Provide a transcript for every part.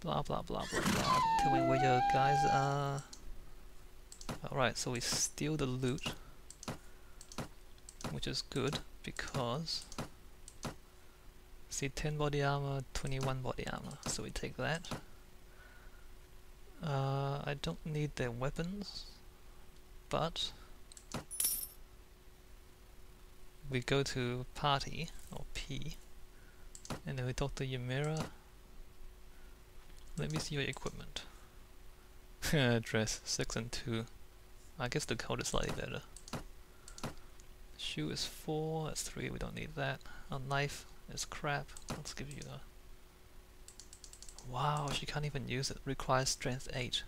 Blah blah blah blah blah. Tell me where your guys are. Alright, so we steal the loot, which is good because see 10 body armor, 21 body armor, so we take that. I don't need their weapons, but we go to party, or P, and then we talk to Ymira. Let me see your equipment. Dress 6 and 2. I guess the code is slightly better. Shoe is 4, that's 3, we don't need that. A knife is crap. Let's give you a... Wow, she can't even use it. Requires strength 8.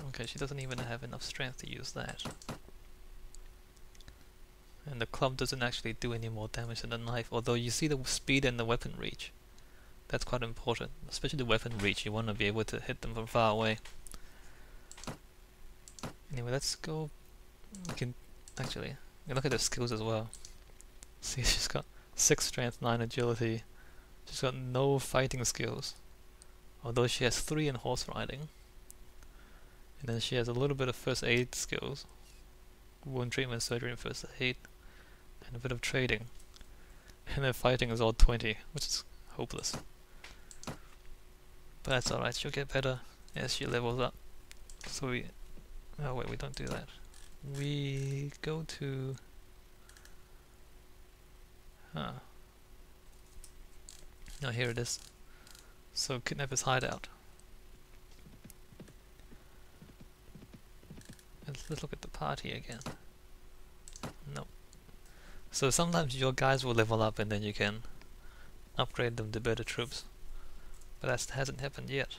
Okay, she doesn't even have enough strength to use that. And the club doesn't actually do any more damage than the knife, although you see the speed and the weapon reach. That's quite important, especially the weapon reach. You want to be able to hit them from far away. Anyway, let's go. We can actually look at the skills as well. See, she's got 6 strength, 9 agility. She's got no fighting skills, although she has 3 in horse riding. And then she has a little bit of first aid skills, wound treatment, surgery, and first aid, and a bit of trading. And then fighting is all 20, which is hopeless. But that's alright, she'll get better as she levels up. So we... Oh wait, we don't do that. We go to... Oh, here it is. So kidnap his hideout. Let's look at the party again. Nope. So sometimes your guys will level up and then you can upgrade them to better troops. But that hasn't happened yet.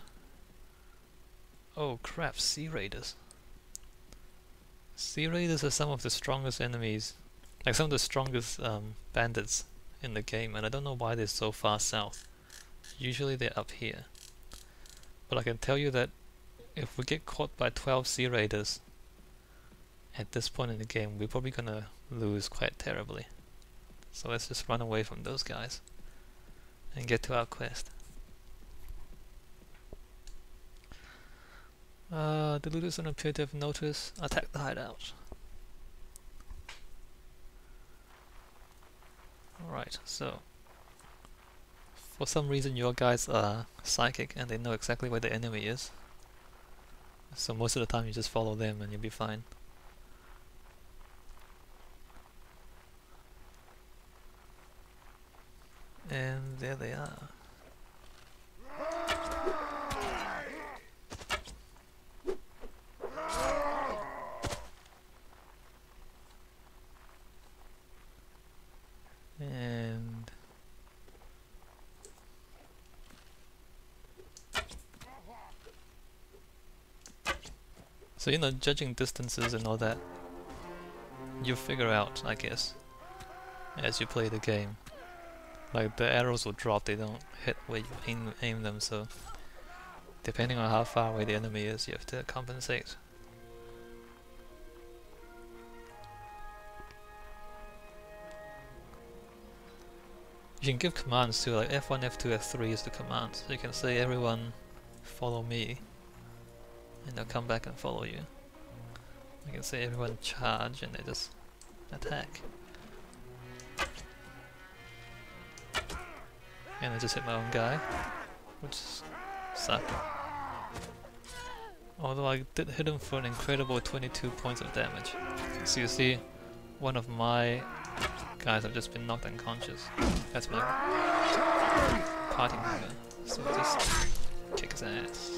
Oh crap, Sea Raiders. Sea Raiders are some of the strongest enemies, like some of the strongest bandits in the game, and I don't know why they're so far south. Usually they're up here. But I can tell you that if we get caught by 12 Sea Raiders at this point in the game, we're probably gonna lose quite terribly. So let's just run away from those guys and get to our quest. The looters don't appear to have noticed. Attack the hideout. Alright, so for some reason your guys are psychic and they know exactly where the enemy is. So most of the time you just follow them and you'll be fine. And there they are. And so, you know, judging distances and all that, you figure out, I guess, as you play the game. Like, the arrows will drop, they don't hit where you aim them, so depending on how far away the enemy is, you have to compensate. You can give commands too, like F1, F2, F3 is the command. So you can say everyone follow me, and they'll come back and follow you. You can say everyone charge and they just attack. And I just hit my own guy, which sucked. Although I did hit him for an incredible 22 points of damage. So you see, one of my guys have just been knocked unconscious. That's my party member. So just kick his ass.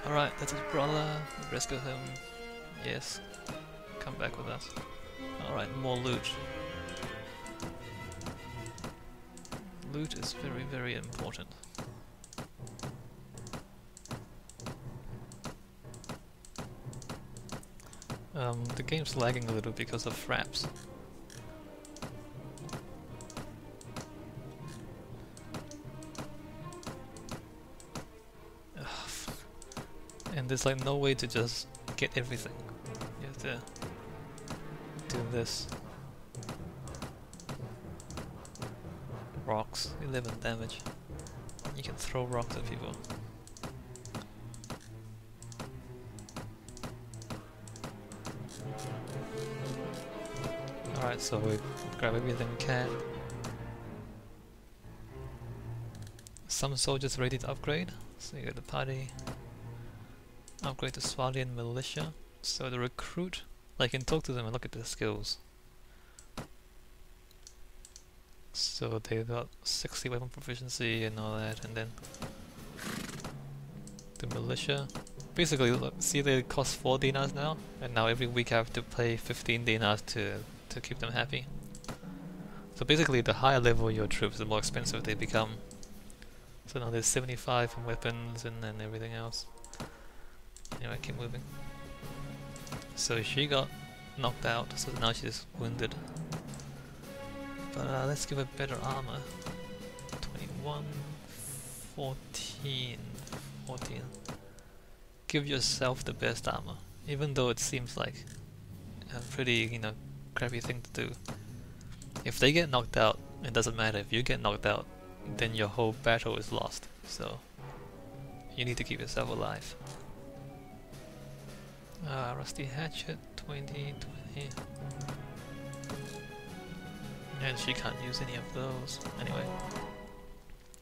Alright, that's his brother. Rescue him. Yes. Come back with us. Alright, more loot. Loot is very, very important. The game's lagging a little because of fraps. And there's like no way to just get everything. You have to do this. rocks, 11 damage. You can throw rocks at people. Alright, so we grab everything we can. Some soldiers ready to upgrade, so you got the party. Upgrade to Swardian militia. So the recruit, like, you can talk to them and look at their skills. So they got 60 weapon proficiency and all that, and then the militia. Basically, look, see they cost 4 dinars now, and now every week I have to pay 15 dinars to keep them happy. So basically, the higher level your troops, the more expensive they become. So now there's 75 from weapons and then everything else. Anyway, keep moving. So she got knocked out, so now she's wounded. But let's give her better armor. 21, 14, 14. Give yourself the best armor, even though it seems like a pretty, you know, crappy thing to do. If they get knocked out, it doesn't matter. If you get knocked out, then your whole battle is lost. So you need to keep yourself alive. Rusty hatchet, 20, 20. And she can't use any of those. Anyway.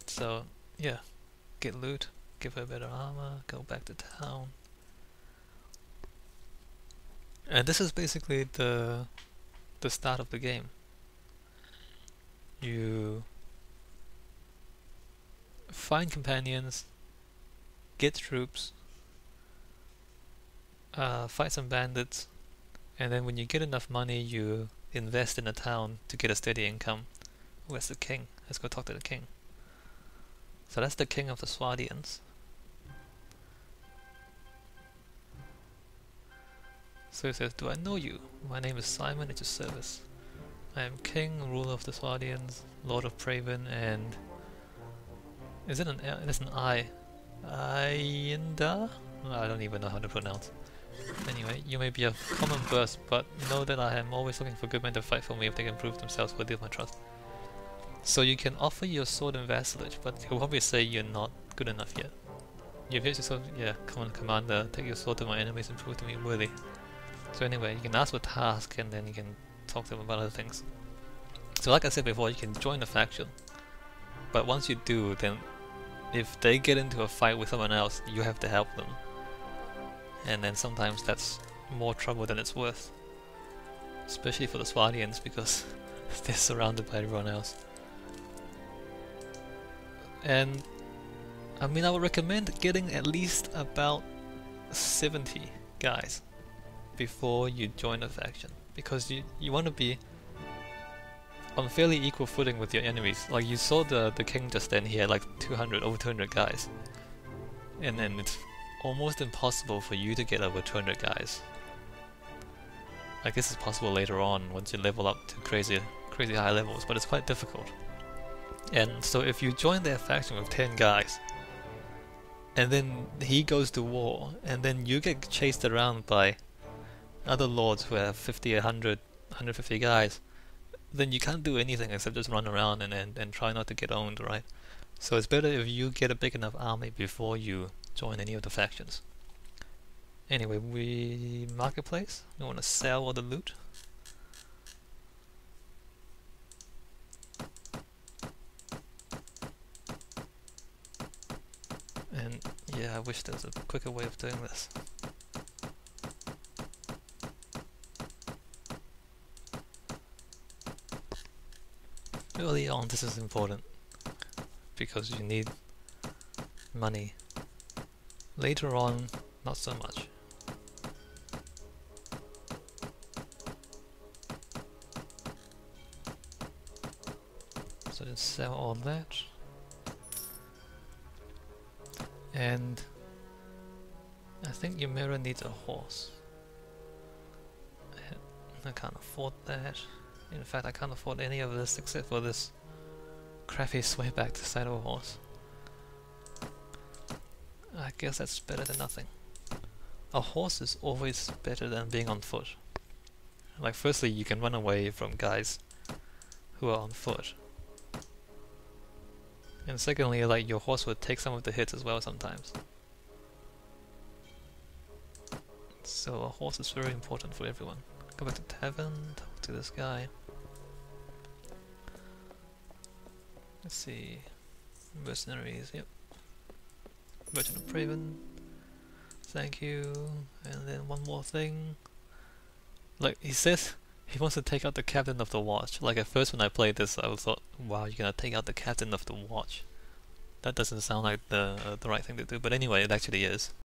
So, yeah. Get loot, give her better armor, go back to town. And this is basically the start of the game. You find companions, get troops, fight some bandits, and then when you get enough money you invest in a town to get a steady income. Where's the king? Let's go talk to the king. So that's the king of the Swardians. So he says, "Do I know you? My name is Simon, at your service. I am king, ruler of the Swardians, lord of Praven, and..." Is it an L? It's an I. Ayinda? I don't even know how to pronounce. Anyway, you may be of common birth, but know that I am always looking for good men to fight for me if they can prove themselves worthy of my trust. So you can offer your sword and vassalage, but he'll probably say you're not good enough yet. You've hit your sword, yeah, come on commander, take your sword to my enemies and prove to me worthy. So anyway, you can ask for task and then you can talk to them about other things. So like I said before, you can join a faction. But once you do, then if they get into a fight with someone else, you have to help them. And then sometimes that's more trouble than it's worth. Especially for the Swardians because they're surrounded by everyone else. And I mean, I would recommend getting at least about 70 guys before you join a faction, because you want to be on fairly equal footing with your enemies. Like you saw the king just then, he had like over 200 guys, and then it's almost impossible for you to get over 200 guys. I guess it's possible later on once you level up to crazy high levels, but it's quite difficult. And so if you join their faction with 10 guys, and then he goes to war, and then you get chased around by other lords who have 50, 100, 150 guys, then you can't do anything except just run around and try not to get owned, right? So it's better if you get a big enough army before you join any of the factions. Anyway, marketplace, we want to sell all the loot. And yeah, I wish there was a quicker way of doing this. Early on this is important, because you need money. Later on, not so much. So let's sell all that. And I think Ymera needs a horse. I can't afford that. In fact, I can't afford any of this except for this crappy swayback to saddle horse. I guess that's better than nothing. A horse is always better than being on foot. Like, firstly, you can run away from guys who are on foot. And secondly, like, your horse would take some of the hits as well sometimes. So a horse is very important for everyone. Go back to tavern, talk to this guy. Let's see. Mercenaries, yep. Merchant of Praven. Thank you. And then one more thing. Like, he says he wants to take out the captain of the watch. Like, at first when I played this, I thought, wow, you're gonna take out the captain of the watch. That doesn't sound like the right thing to do, but anyway, it actually is.